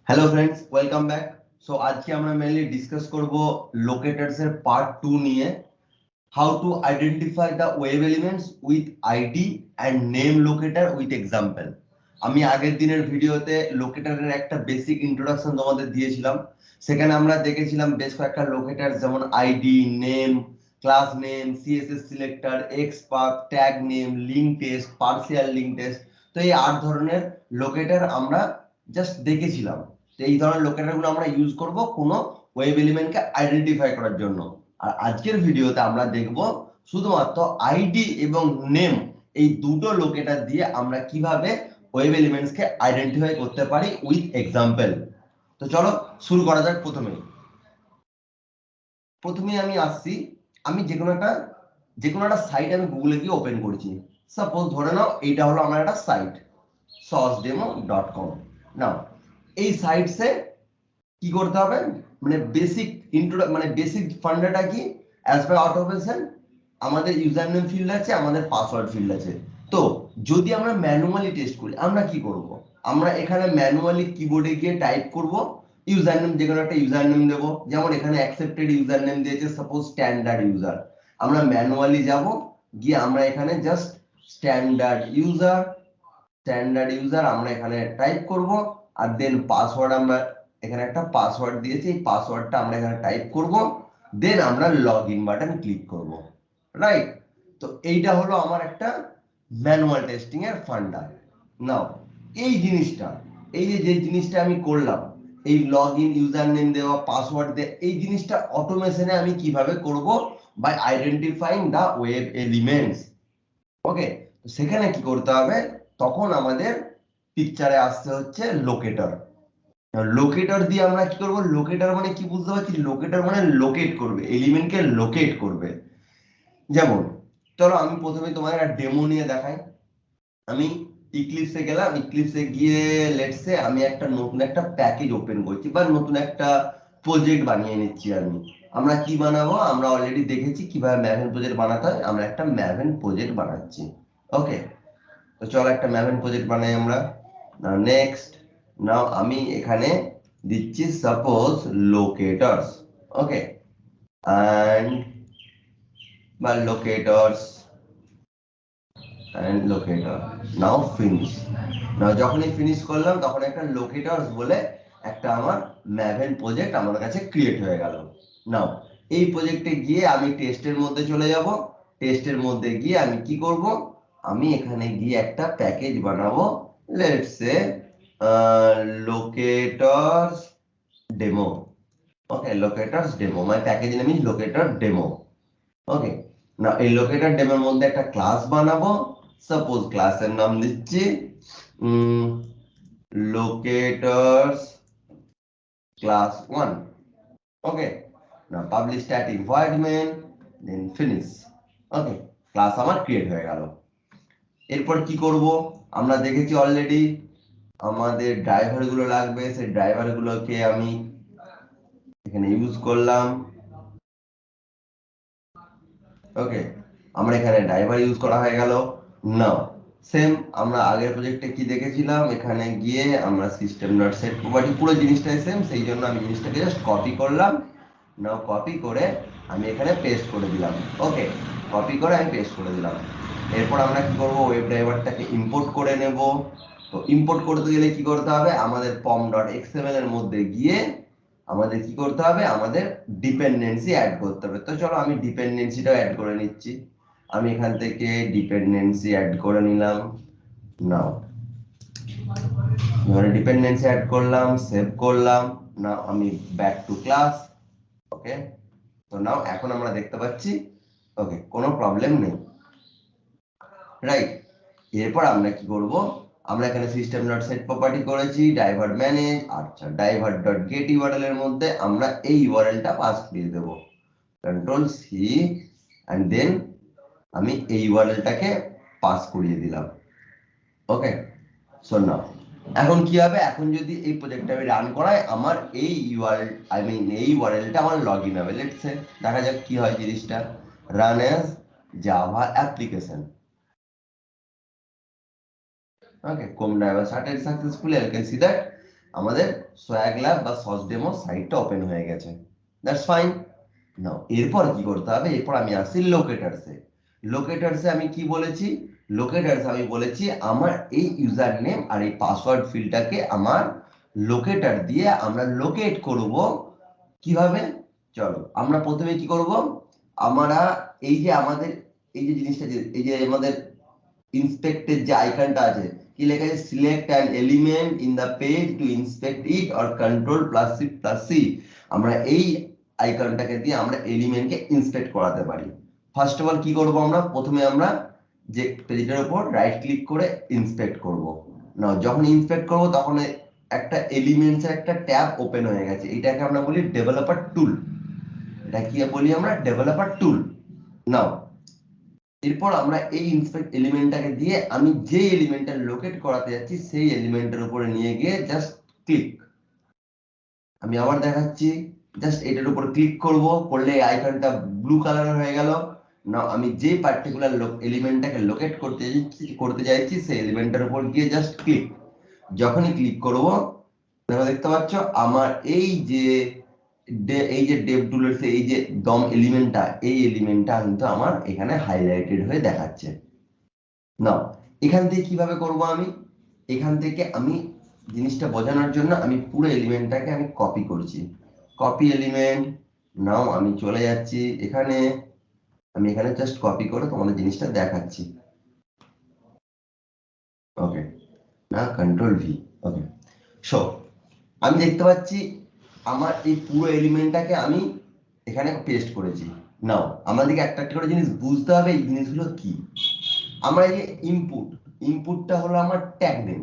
Hello friends, welcome back. So আজকে আমরা mainly discuss করব লোকেটরস এর পার্ট 2 নিয়ে, how to identify the web elements with ID and name locator with example. আমি আগের দিনের ভিডিওতে লোকেটরের একটা বেসিক ইন্ট্রোডাকশন তোমাদের দিয়েছিলাম। সেখানে আমরা দেখেছিলাম বেশ কয়েকটা লোকেটর, যেমন ID, name, class name, CSS selector, XPath, tag name, link test, partial link test. তো এই 8 ধরনের লোকেটর আমরা জাস্ট দেখেছিলাম। তো এই ধরনের লোকেটর গুলো আমরা ইউজ করব কোনো ওয়েব এলিমেন্টকে আইডেন্টিফাই করার জন্য। আর আজকের ভিডিওতে আমরা দেখব শুধুমাত্র আইডি এবং নেম, এই দুটো লোকেটর দিয়ে আমরা কিভাবে ওয়েব এলিমেন্টসকে আইডেন্টিফাই করতে পারি উইথ এক্সাম্পল। তো চলো শুরু করা যাক। প্রথমে আমি আসছি, আমি যে কোনো একটা সাইট আমি গুগলে গিয়ে ওপেন করছি। সাপোজ ধরে নাও এইটা হলো আমার একটা সাইট sosdemo.com। নাও এই সাইটসে কি করতে হবে, মানে বেসিক ফান্ডাটা কি, অ্যাজ পার অটোমেশন আমাদের ইউজার নেম ফিল্ড আছে, আমাদের পাসওয়ার্ড ফিল্ড আছে। তো যদি আমরা ম্যানুয়ালি টেস্ট করি, আমরা কি করব, আমরা এখানে ম্যানুয়ালি কিবোর্ডে গিয়ে টাইপ করব ইউজার নেম, যে কোনো একটা ইউজার নেম দেবো। যেমন এখানে অ্যাকসেপ্টেড ইউজার নেম দিয়েছে, সাপোজ স্ট্যান্ডার্ড ইউজার। আমরা ম্যানুয়ালি যাব, গিয়ে আমরা এখানে জাস্ট স্ট্যান্ডার্ড ইউজার আমরা এখানে টাইপ করব। আর দেন পাসওয়ার্ড, আমরা এখানে একটা পাসওয়ার্ড দিয়েছি, এই পাসওয়ার্ডটা আমরা এখানে টাইপ করব। দেন আমরা লগ ইন বাটন ক্লিক করব, রাইট? তো এইটা হলো আমার একটা ম্যানুয়াল টেস্টিং এর ফান্ডা। নাও এই যে জিনিসটা আমি করলাম, এই লগ ইন, ইউজার নেম দেওয়া, পাসওয়ার্ড দেওয়া, এই জিনিসটা অটোমেশনে আমি কিভাবে করব, by identifying the web elements. Okay, তো সেখানে কি করতে হবে, তখন আমাদের পিকচারে আসতে হচ্ছে লোকেটর। লোকেটর দিয়ে আমরা কি করব, লোকেটর মানে কি বুঝতে পারছি, লোকেটর মানে লোকেট করবে, এলিমেন্টকে লোকেট করবে। যেমন চলো আমি প্রথমে তোমার একটা ডেমো নিয়ে দেখাই। আমি ইক্লিপসে গেলাম, ইক্লিপসে গিয়ে লেটসে আমি একটা নতুন একটা প্যাকেজ ওপেন করছি, বা নতুন একটা প্রজেক্ট বানিয়ে নিচ্ছি। আমরা কি বানাবো, আমরা অলরেডি দেখেছি কিভাবে ম্যাভেন প্রজেক্ট বানাতে হয়। আমরা একটা ম্যাভেন প্রজেক্ট বানাচ্ছি। ওকে, তো চলো একটা ম্যাভেন প্রজেক্ট বানাই আমরা। নেক্সট, নাও আমি এখানে দিচ্ছি সাপোজ লোকেটরস। ওকে, অ্যান্ড বা locators and locator. Now finish. Now যখনই ফিনিশ করলাম, তখন একটা লোকেটরস বলে একটা আমার ম্যাভেন প্রজেক্ট আমার কাছে ক্রিয়েট হয়ে গেল। নাও এই প্রজেক্টে গিয়ে আমি টেস্টের মধ্যে চলে যাব। টেস্টের মধ্যে গিয়ে আমি কি করব, আমি এখানে গিয়ে একটা প্যাকেজ বানাবো, let's say locators demo. Okay, locators demo, my package name is locator demo. Okay, না এই লোকেটর ডেমোর মধ্যে একটা ক্লাস বানাবো। সাপোজ ক্লাসের নাম দিচ্ছি লোকেটরস ক্লাস 1। ওকে, না public static void main, then finish. Okay, class আমার ক্রিয়েট হয়ে গেল। এরপর কি করব, আমরা দেখেছি অলরেডি আমাদের ড্রাইভার গুলো লাগবে, সেই ড্রাইভার গুলোকে আমি এখানে ইউজ করলাম। ওকে, আমরা এখানে ড্রাইভার ইউজ করা হয়ে গেল। নাও সেম আমরা আগের প্রজেক্টে কি দেখেছিলাম, এখানে গিয়ে আমরা সিস্টেম ডট সেট প্রপার্টি, পুরো জিনিসটাই সেম, সেই জন্য আমি জিনিসটাকে জাস্ট কপি করলাম। নাও কপি করে আমি এখানে পেস্ট করে দিলাম। ওকে, কপি করে আমি পেস্ট করে দিলাম। এরপর আমরা কি করব, ওয়েব ড্রাইভারটাকে ইম্পোর্ট করে নেব। তো ইম্পোর্ট করতে গেলে কি করতে হবে, আমাদের pom.xml এর মধ্যে গিয়ে আমাদের কি করতে হবে, আমাদের ডিপেন্ডেন্সি অ্যাড করতে হবে। তো চলো আমি ডিপেন্ডেন্সিটাও অ্যাড করে নিচ্ছি। আমি এখান থেকে ডিপেন্ডেন্সি অ্যাড করে নিলাম। নাও এবারে ডিপেন্ডেন্সি অ্যাড করলাম, সেভ করলাম। নাও আমি ব্যাক টু ক্লাস। ওকে, তো নাও এখন আমরা দেখতে পাচ্ছি ওকে কোনো প্রবলেম নেই, রাইট? এরপর আমরা কি করব, আমরা এখানে সিস্টেম ডট সেট প্রপার্টি করেছি, ড্রাইভার ম্যানেজ। আচ্ছা, ড্রাইভার ডট গেট ইউআরএল এর মধ্যে আমরা এই ইউআরএলটা পাস দিয়ে দেব, কন্ট্রোল সি, এন্ড দেন আমি এই ইউআরএলটাকে পাস করিয়ে দিলাম। ওকে, সো নাও এখন কি হবে, এখন যদি এই প্রজেক্টটা আমি রান করাই, আমার এই ইউআরএলটা আমার লগইন হবে। লেটস সে দেখা যাক কি হয় জিনিসটা। Run as Java application. Okay, com driver started successfully. I can see that আমাদের সোয়াগ ল্যাব বা সস ডেমো সাইটটা ওপেন হয়ে গেছে। That's fine. নাও এরপর কি করতে হবে, এরপর আমি আসছি লোকেটারসে। লোকেটারসে আমি কি বলেছি, লোকেটারসে আমি বলেছি আমার এই ইউজার নেম আর এই পাসওয়ার্ড ফিল্ডটাকে আমার লোকেটার দিয়ে আমরা লোকেট করব। কিভাবে, চলো আমরা প্রথমে কি করব, আমরা এই যে আমাদের এই যে জিনিসটা, এই যে আমাদের ইন্সপেক্টের যে আইকনটা আছে, কি লেখা আছে, select an element in the page to inspect it or control plus shift plus C. আমরা এই আইকনটাকে দিয়ে আমরা এলিমেন্টকে ইন্সপেক্ট করাতে পারি। ফার্স্ট অফ অল কি করব, আমরা প্রথমে আমরা যে পেজটার উপর রাইট ক্লিক করে ইন্সপেক্ট করব। না যখন ইন্সপেক্ট করব তখন একটা এলিমেন্টস এর একটা ট্যাব ওপেন হয়ে গেছে, এটাকে আমরা বলি ডেভেলপার টুল। এটা কি বলি আমরা, ডেভেলপার টুল। নাও এরপর আমরা এই ইন্সপেক্ট এলিমেন্টটাকে দিয়ে আমি যে এলিমেন্টটা লোকেট করাতে যাচ্ছি সেই এলিমেন্টের উপরে নিয়ে গিয়ে জাস্ট ক্লিক, আমি আবার দেখাচ্ছি, জাস্ট এটার উপর ক্লিক করব, করলে এই আইকনটা ব্লু কালার হয়ে গেল। না আমি যে পার্টিকুলার এলিমেন্টটাকে লোকেট করতে চাইছি সেই এলিমেন্টের উপর গিয়ে জাস্ট ক্লিক। যখনই ক্লিক করব দেখো দেখতে পাচ্ছ আমার এই যে ডেভ টুলের এই যে দম এলিমেন্টটা, এই এলিমেন্টটা কিন্তু আমার এখানে হাইলাইটেড হয়ে দেখাচ্ছে। না এখান থেকে কিভাবে করব, আমি এখান থেকে আমি জিনিসটা বোঝানোর জন্য আমি পুরো এলিমেন্টটাকে আমি কপি করছি, কপি এলিমেন্ট। নাও আমি চলে যাচ্ছি এখানে, আমি এখানে জাস্ট কপি করে তোমাদের জিনিসটা দেখাচ্ছি। ওকে, না কন্ট্রোল ভি। ওকে, সো আমি দেখতে পাচ্ছি আমার এই পুরো এলিমেন্টটাকে আমি এখানে পেস্ট করেছি। নাও আমাদেরকে একটা একটা করে জিনিস বুঝতে হবে, এই জিনিসগুলো কি। আমরা এই যে ইনপুট, ইনপুটটা হলো আমার ট্যাগ নেম,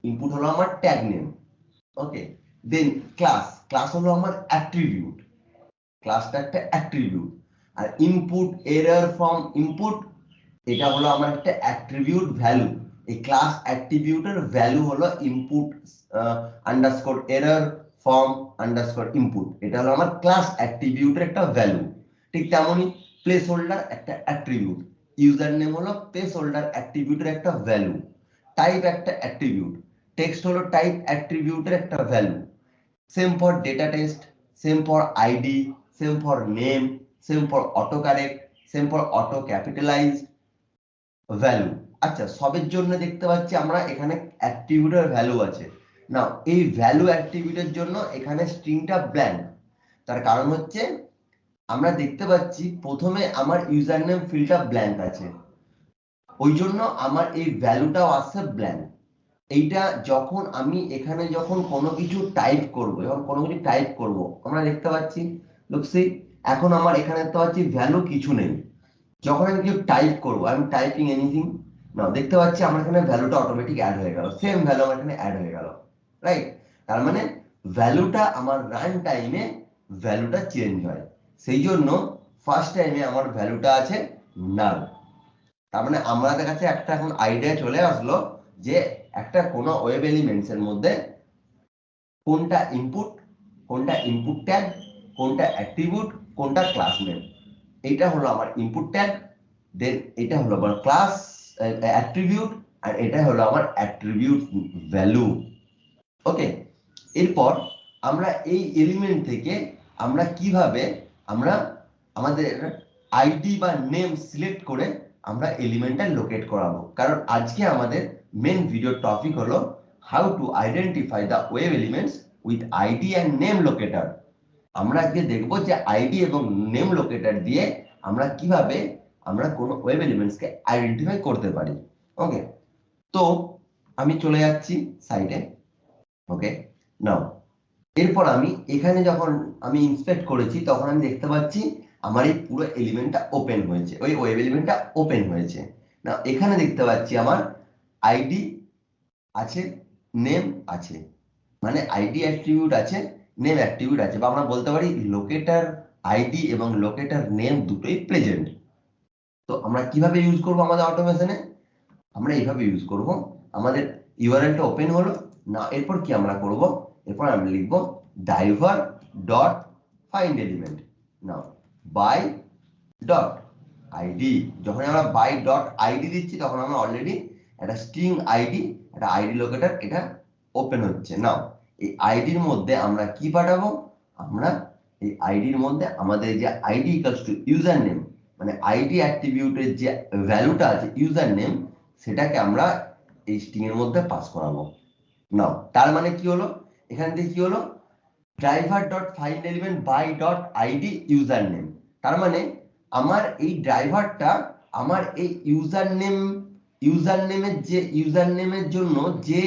ইনপুট হলো আমার tag name. Okay, then class, class হলো আমার অ্যাট্রিবিউট, ক্লাসটা একটা অ্যাট্রিবিউট। আর ইনপুট এরর ফ্রম ইনপুট, এটা হলো আমার একটা অ্যাট্রিবিউট ভ্যালু। এই ক্লাস অ্যাট্রিবিউটের ভ্যালু হলো input underscore error form underscore input, এটা হলো আমার ক্লাস অ্যাট্রিবিউটের একটা ভ্যালু। ঠিক তেমনই প্লেস হোল্ডার একটা অ্যাট্রিবিউট, ইউজার নেম হলো প্লেস হোল্ডার অ্যাট্রিবিউটের একটা ভ্যালু। টাইপ একটা অ্যাট্রিবিউট, টেক্সট হলো টাইপ অ্যাট্রিবিউটের একটা value. Same for data text, same for ID, same for name, same for auto correct, same for auto capitalise value. আচ্ছা সবের জন্য দেখতে পাচ্ছি আমরা এখানে অ্যাট্রিবিউটের ভ্যালু আছে। না এই ভ্যালু অ্যাট্রিবিউটের জন্য এখানে স্ট্রিংটা ব্ল্যাঙ্ক, তার কারণ হচ্ছে আমরা দেখতে পাচ্ছি প্রথমে আমার ইউজার নেম ফিল্ডটা ব্ল্যাঙ্ক আছে, ওই জন্য আমার এই ভ্যালুটাও আসছে ব্ল্যাঙ্ক। এইটা যখন আমি এখানে যখন কোনো কিছু টাইপ করব, যখন কোনো কিছু টাইপ করব আমরা দেখতে পাচ্ছি লক্ষ্মী, এখন আমার এখানে দেখতে পাচ্ছি ভ্যালু কিছু নেই। যখন আমি কিছু টাইপ করবো, আমি টাইপিং এনিথিং, না দেখতে পাচ্ছি আমার এখানে ভ্যালুটা অটোমেটিক অ্যাড হয়ে গেল, সেম ভ্যালু আমার এখানে অ্যাড হয়ে গেল, রাইট। তার মানে ভ্যালুটা আমার রান টাইমে ভ্যালুটা চেঞ্জ হয়, সেই জন্য ফার্স্ট টাইমে আমার ভ্যালুটা আছে নাল। তার মানে আমাদের কাছে একটা এখন আইডিয়া চলে আসলো যে একটা কোনো ওয়েব এলিমেন্টস এর মধ্যে কোনটা ইনপুট, কোনটা ইনপুট ট্যাগ, কোনটা অ্যাট্রিবিউট, কোনটা ক্লাস নেম। এটা হলো আমার ইনপুট ট্যাগ, দেন এটা হলো আমার ক্লাস অ্যাট্রিবিউট, আর এটা হলো আমার অ্যাট্রিবিউট ভ্যালু। ওকে, এরপর আমরা এই এলিমেন্ট থেকে আমরা কিভাবে আমরা আমাদের আইডি বা নেম সিলেক্ট করে আমরা এলিমেন্টটা লোকেট করাবো, কারণ আজকে আমাদের মেন ভিডিও টপিক হলো how to identify the web elements with ID and name locator. আমরা আজকে দেখবো যে আইডি এবং নেম লোকেটর দিয়ে আমরা কিভাবে আমরা কোনো ওয়েব এলিমেন্টসকে আইডেন্টিফাই করতে পারি। ওকে, তো আমি চলে যাচ্ছি সাইডে। ওকে, নাও এরপর আমি এখানে যখন আমি ইন্সপেক্ট করেছি তখন আমি দেখতে পাচ্ছি আমার এই পুরো এলিমেন্টটা ওপেন হয়েছে, ওই ওয়েব এলিমেন্টটা ওপেন হয়েছে। না এখানে দেখতে পাচ্ছি আমার আইডি আছে, নেম আছে, মানে আইডি অ্যাট্রিবিউট আছে, নেম অ্যাট্রিবিউট আছে, বা আমরা বলতে পারি লোকেটর আইডি এবং লোকেটর নেম দুটোই প্রেজেন্ট। তো আমরা কিভাবে ইউজ করব আমাদের অটোমেশনে, আমরা এইভাবে ইউজ করব। আমাদের ইউআরএলটা ওপেন হলো, না এরপর কি আমরা করব, এরপর আমরা লিখব driver dot find element. Now by dot ID, যখন আমরা বাই ডট আইডি দিচ্ছি তখন আমরা অলরেডি একটা স্ট্রিং আইডি, একটা আইডি লোকেটর এটা ওপেন হচ্ছে। নাও এই আইডির মধ্যে আমরা কি পাঠাবো, আমরা এই আইডির মধ্যে আমাদের যে ID equals two user name, মানে আইডি অ্যাট্রিবিউটের যে ভ্যালুটা আছে ইউজার নেম, সেটাকে আমরা এই স্ট্রিং এর মধ্যে পাস করাবো। নাও তার মানে কি হলো, এখান থেকে কি হলো, driver dot find element by dot ID username. তার মানে আমার এই ড্রাইভারটা আমার এই ইউজার নেমের জন্য যে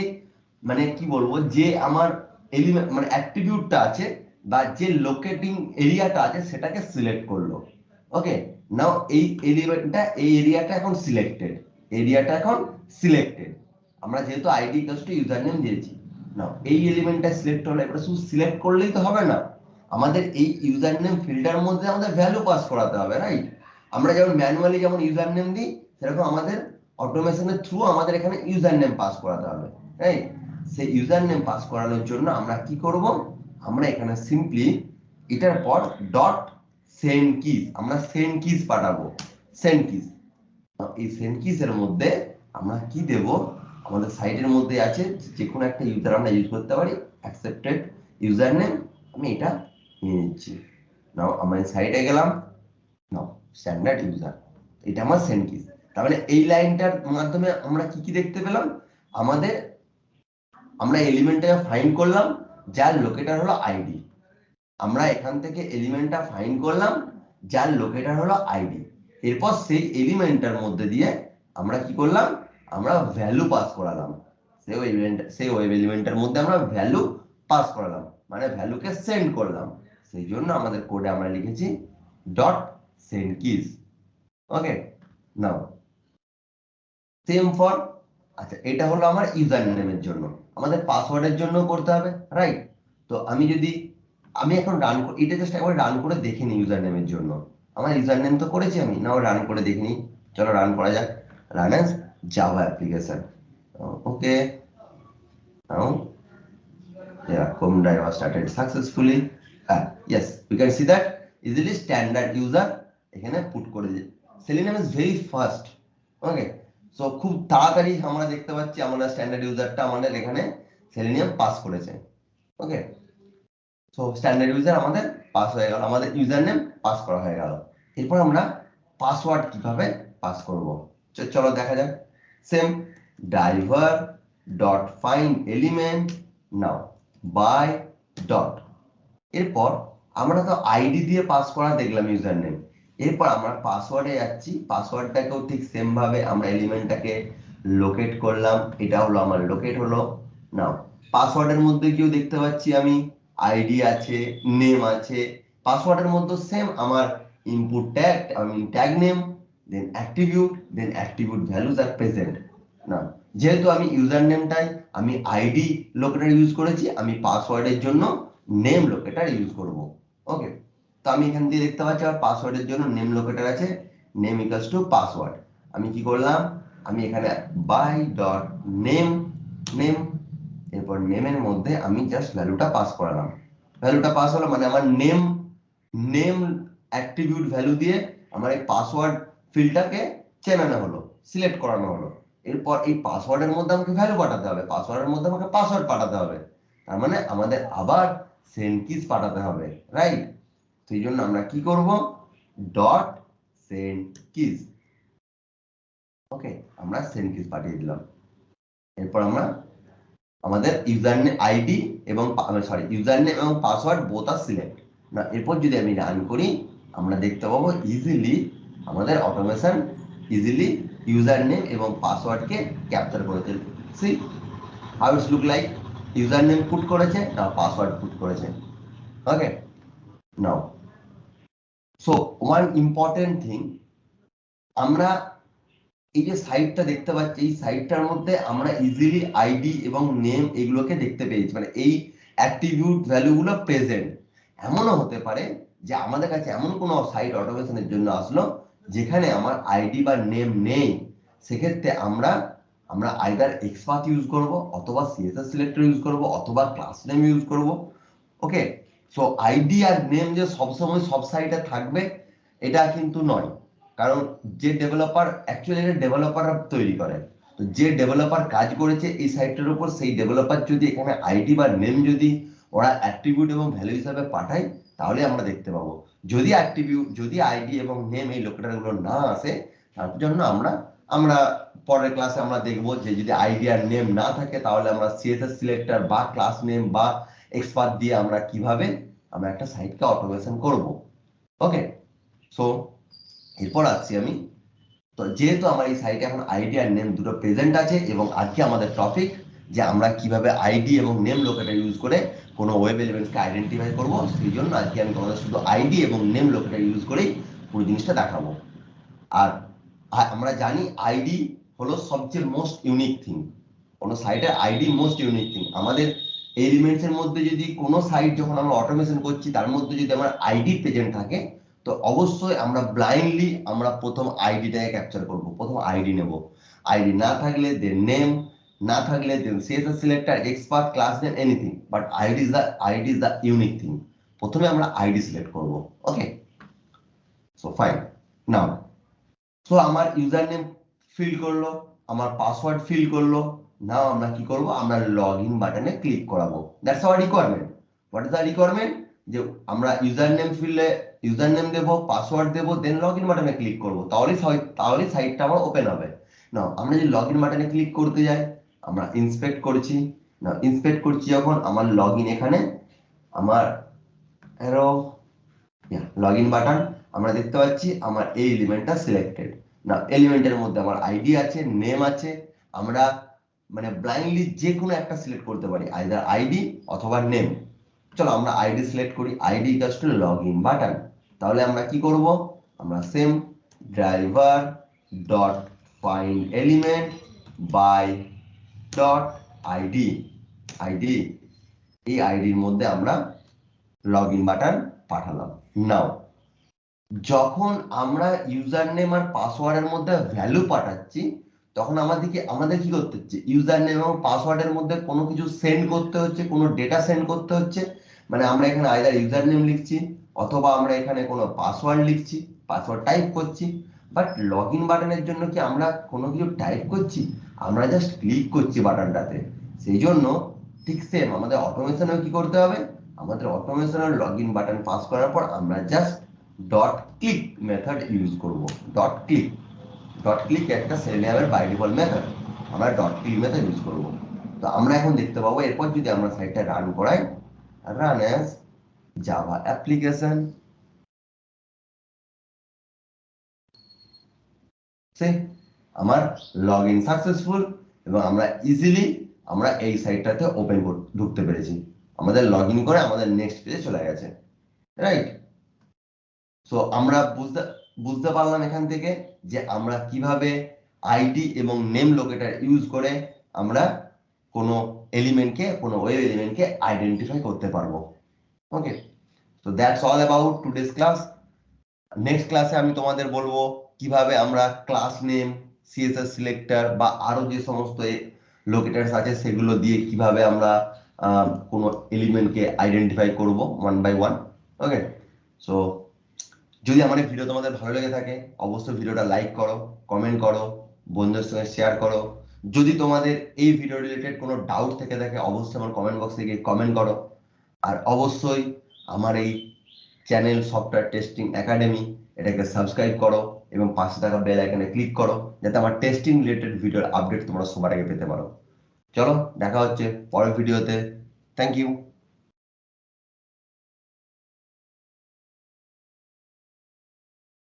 মানে কি বলবো, যে আমার এলিমেন্ট মানে অ্যাট্রিবিউটটা আছে বা যে লোকেটিং এরিয়াটা আছে সেটাকে সিলেক্ট করলো। ওকে, নাও এই এরিয়াটা এখন সিলেক্টেড। আমরা যেহেতু ID equals two user name দিয়েছি, নাও এই এলিমেন্টটা সিলেক্ট হলো। এবার শুধু সিলেক্ট করলেই তো হবে না, আমাদের এই ইউজার নেম ফিল্ডের মধ্যে আমাদের ভ্যালু পাস করাতে হবে, রাইট? আমরা যেমন ম্যানুয়ালি যেমন ইউজার নেম দিই, সেরকম আমাদের অটোমেশনের থ্রু আমাদের এখানে ইউজার নেম পাস করাতে হবে, রাইট? সেই ইউজার নেম পাস করানোর জন্য আমরা কি করব, আমরা এখানে সিম্পলি এটার পর ডট সেন্ড কিজ, আমরা সেন্ড কিজ পাঠাবো। সেন্ড কিজ, এই সেন্ড কিজ এর মধ্যে আমরা কি দেব, আমাদের সাইটের মধ্যে আছে যে কোনো একটা ইউজার আমরা ইউজ করতে পারি, অ্যাকসেপ্টেড ইউজার নেম, আমি এটা নিয়ে নিচ্ছি। নাও আমি সাইটে গেলাম, নাও স্ট্যান্ডার্ড ইউজার, এটা আমার সেন্ড কিজ। তার মানে এই লাইনটার মাধ্যমে আমরা কি কি দেখতে পেলাম, আমরা এলিমেন্টটাকে ফাইন্ড করলাম যার লোকেটার হলো আইডি। আমরা এখান থেকে এলিমেন্টটা ফাইন্ড করলাম যার লোকেটার হলো আইডি। এরপর সেই এলিমেন্টটার মধ্যে দিয়ে আমরা কি করলাম, আমরা ভ্যালু পাস করালাম। সেই ওয়েব এলিমেন্টের মধ্যে আমরা ভ্যালু পাস করালাম, মানে ভ্যালুকে সেন্ড করলাম। সেই জন্য আমাদের কোডে আমরা লিখেছি dot send keys. Okay, now same for, আচ্ছা এটা হলো আমার ইউজার নেমের জন্য, আমাদের পাসওয়ার্ডের জন্য করতে হবে, রাইট? তো আমি এখন রান, এটা জাস্ট একবার রান করে দেখে নিই ইউজার নেমের জন্য। আমার ইউজার নেম তো করেছি আমি, নাও রান করে দেখে নিই। চলো রান করা যাক, run as Java application. Okay, now home driver started successfully. Yes, we can see that easily standard user এখানে পুট করে দিই। Selenium is very fast. Okay, so খুব তাড়াতাড়ি আমরা দেখতে পাচ্ছি আমাদের স্ট্যান্ডার্ড ইউজারটা আমাদের এখানে Selenium পাস করেছে। ওকে, সো স্ট্যান্ডার্ড ইউজার আমাদের পাস হয়ে গেল, আমাদের ইউজার নেম পাস করা হয়ে গেল। এরপর আমরা পাসওয়ার্ড কিভাবে পাস করব, চলো দেখা যাক। Same driver dot find element now by dot, এরপর আমরা তো আইডি দিয়ে পাস করা দেখলাম ইউজার নেম, এরপর আমরা পাসওয়ার্ডে যাচ্ছি। পাসওয়ার্ডটাকেও ঠিক সেম ভাবে আমরা এলিমেন্টটাকে লোকেট করলাম, এটা হলো আমার লোকেট হলো। নাও পাসওয়ার্ডের মধ্যে কেউ দেখতে পাচ্ছি আমি আইডি আছে, নেম আছে। পাসওয়ার্ডের মধ্যে সেম আমার ইনপুট ট্যাগ, আমি ট্যাগ নেম, দেন অ্যাট্রিবিউট ভ্যালুজ আর প্রেজেন্ট। না, যেহেতু আমি ইউজার নেমটাই আমি আইডি লোকেটর ইউজ করেছি, আমি পাসওয়ার্ডের জন্য নেম লোকেটর ইউজ করব। ওকে, তো আমি এখান দিয়ে দেখতে পাচ্ছি আমার পাসওয়ার্ডের জন্য নেম লোকেটর আছে, নেম ইকুয়ালস টু পাসওয়ার্ড। আমি কি করলাম, আমি এখানে বাই ডট নেম, এরপর নেমের মধ্যে আমি জাস্ট ভ্যালুটা পাস করালাম। ভ্যালুটা পাস হলো মানে আমার নেম অ্যাট্রিবিউট ভ্যালু দিয়ে আমার এই পাসওয়ার্ড ফিল্ডটাকে চেনানো হলো, সিলেক্ট করানো হলো। এরপর এই পাসওয়ার্ডের মধ্যে আমাকে ভ্যালু পাঠাতে হবে, পাসওয়ার্ডের মধ্যে আমাকে পাসওয়ার্ড পাঠাতে হবে, তার মানে আমাদের আবার সেন্ড কিজ পাঠাতে হবে, রাইট? সেই জন্য আমরা কি করব, ডট সেন্ড কিজ। ওকে, আমরা সেন্ড কিজ পাঠিয়ে দিলাম। এরপর আমরা আমাদের ইউজার নেম আইডি এবং ইউজার নেম এবং পাসওয়ার্ড বোথ আর সিলেক্ট। না, এরপর যদি আমি রান করি আমরা দেখতে পাবো ইজিলি আমাদের অটোমেশন ইজিলি ইউজার নেম এবং পাসওয়ার্ডকে ক্যাপচার করেছে। C how it's look like, user name put করেছে না পাসওয়ার্ড পুট করেছে। ওকে, নাও সো ওয়ান ইম্পর্টেন্ট থিং, আমরা এই যে সাইটটা দেখতে পাচ্ছি, এই সাইটটার মধ্যে আমরা ইজিলি আইডি এবং নেম এগুলোকে দেখতে পেয়েছি, মানে এই অ্যাট্রিবিউট ভ্যালুগুলো প্রেজেন্ট। এমনও হতে পারে যে আমাদের কাছে এমন কোনো সাইট অটোমেশনের জন্য আসলো যেখানে আমার আইডি বা নেম নেই, সেক্ষেত্রে আমরা আইদার এক্সপাথ ইউজ করব, অথবা সিএসএস সিলেক্টর ইউজ করব, অথবা ক্লাস নেম ইউজ করব। ওকে, সো আইডি আর নেম যে সবসময় সব সাইটে থাকবে এটা কিন্তু নয়, কারণ যে ডেভেলপার অ্যাকচুয়ালি এটা ডেভেলপাররা তৈরি করে। তো যে ডেভেলপার কাজ করেছে এই সাইটটার উপর, সেই ডেভেলপার যদি এখানে আইডি বা নেম যদি ওরা অ্যাট্রিবিউট এবং ভ্যালু হিসাবে পাঠায়, তাহলে আমরা দেখতে পাবো। যদি আইডি এবং নেম এই লোকেটারগুলো না আসে, তার জন্য আমরা আমরা পরের ক্লাসে আমরা দেখবো যে যদি আইডি আর নেম না থাকে, তাহলে আমরা সিএসএস সিলেক্টর বা ক্লাস নেম বা এক্সপাথ দিয়ে আমরা কিভাবে আমরা একটা সাইটকে অটোমেশন করব। ওকে, সো এরপর আসছি আমি। তো যেহেতু আমার এই সাইটে এখন আইডি আর নেম দুটো প্রেজেন্ট আছে, এবং আজকে আমাদের টপিক যে আমরা কিভাবে আইডি এবং নেম লোকেটর ইউজ করে কোনো ওয়েব এলিমেন্টকে আইডেন্টিফাই করব, সেই জন্য আজকে আমি তোমাদের শুধু আইডি এবং নেম লোকেটর ইউজ করেই পুরো জিনিসটা দেখাবো। আর আমরা জানি আইডি হলো সবচেয়ে মোস্ট ইউনিক থিং, কোনো সাইটের আইডি মোস্ট ইউনিক থিং। আমাদের এলিমেন্টস এর মধ্যে যদি কোনো সাইট যখন আমরা অটোমেশন করছি তার মধ্যে যদি আমার আইডি প্রেজেন্ট থাকে, তো অবশ্যই আমরা ব্লাইন্ডলি আমরা প্রথম আইডিটাকে ক্যাপচার করব, প্রথম আইডি নেব। আইডি না থাকলে দেন নেম, না থাকলে then CSS selector, XPath, class name, anything, but ID is the unique thing. প্রথমে আমরা আইডি সিলেক্ট করব। Okay, so fine. Now so আমার ইউজার নেম ফিল করলো, আমার পাসওয়ার্ড ফিল করলো। নাও আমরা কি করব, আমরা লগ ইন বাটনে ক্লিক করাবো। That's our requirement. What is the requirement? যে আমরা ইউজার নেম ফিল্ডে ইউজার নেম দেবো, পাসওয়ার্ড দেবো, দেন লগ ইন বাটনে ক্লিক করবো, তাহলে সাইটটা আমার ওপেন হবে। নাও আমরা যদি লগ ইন বাটনে ক্লিক করতে যাই, আমরা ইন্সপেক্ট করছি। না, ইন্সপেক্ট করছি যখন আমার লগ ইন, এখানে আমার অ্যারো লগ ইন বাটন আমরা দেখতে পাচ্ছি, আমার এই এলিমেন্টটা সিলেক্টেড। না, এলিমেন্টের মধ্যে আমার আইডি আছে, নেম আছে। আমরা মানে ব্লাইন্ডলি যে কোনো একটা সিলেক্ট করতে পারি, আইদার আইডি অথবা নেম। চলো আমরা আইডি সিলেক্ট করি, ID equals to login button. তাহলে আমরা কি করব, আমরা same driver dot find element by dot ID ID এই আইডির মধ্যে আমরা লগ ইন বাটন পাঠালাম। নাও যখন আমরা ইউজার নেম আর পাসওয়ার্ডের মধ্যে ভ্যালু পাঠাচ্ছি, তখন আমাদের কি করতে হচ্ছে, ইউজার নেম এবং পাসওয়ার্ডের মধ্যে কোনো কিছু সেন্ড করতে হচ্ছে, কোনো ডেটা সেন্ড করতে হচ্ছে। মানে আমরা এখানে আইদার ইউজার নেম লিখছি, অথবা আমরা এখানে কোনো পাসওয়ার্ড লিখছি, পাসওয়ার্ড টাইপ করছি। বাট লগ ইন বাটনের জন্য কি আমরা কোনো কিছু টাইপ করছি? আমরা জাস্ট ক্লিক করছি বাটনটাতে। সেই জন্য ঠিক সেম আমাদের অটোমেশনেও কি করতে হবে, আমাদের অটোমেশনের লগ ইন বাটন পাস করার পর আমরা just dot click method use করব। ডট ক্লিক একটা সেলেনিয়ামের বাই ডিফল্ট মেথড, আমরা ডট ক্লিক মেথড ইউজ করব। তো আমরা এখন দেখতে পাবো, এরপর যদি আমরা সাইটটা রান করাই, রান অ্যাজ জাভা অ্যাপ্লিকেশন, সে আমার লগ ইন সাকসেসফুল, এবং আমরা ইজিলি আমরা এই সাইটটাতে ঢুকতে পেরেছি। আমাদের লগ ইন করে আমাদের নেক্সট পেজে চলে গেছে, রাইট? সো আমরা বুঝতে পারলাম এখান থেকে যে আমরা কিভাবে আইডি এবং নেম লোকেটর ইউজ করে আমরা কোনো ওয়েব এলিমেন্টকে আইডেন্টিফাই করতে পারবো। Okay, so that's all about today's class. Next ক্লাসে আমি তোমাদের বলবো কিভাবে আমরা ক্লাস নেম, সিএসএস সিলেক্টর বা আরো যে সমস্ত লোকেটার্স আছে সেগুলো দিয়ে কিভাবে আমরা কোনো এলিমেন্টকে আইডেন্টিফাই করব one by one. Okay, so যদি আমার এই ভিডিও তোমাদের ভালো লেগে থাকে, অবশ্যই ভিডিওটা লাইক করো, কমেন্ট করো, বন্ধুদের সঙ্গে শেয়ার করো। যদি তোমাদের এই ভিডিও রিলেটেড কোনো ডাউট থেকে থাকে, অবশ্যই আমার কমেন্ট বক্সে গিয়ে কমেন্ট করো। আর অবশ্যই আমার এই চ্যানেল সফটওয়্যার টেস্টিং একাডেমি, এটাকে সাবস্ক্রাইব করো এবং পাশে থাকা বেল আইকনে ক্লিক করো, যাতে আমার টেস্টিং রিলেটেড ভিডিওর আপডেট তোমরা সবার আগে পেতে পারো। চলো দেখা হচ্ছে পরের ভিডিওতে। Thank you.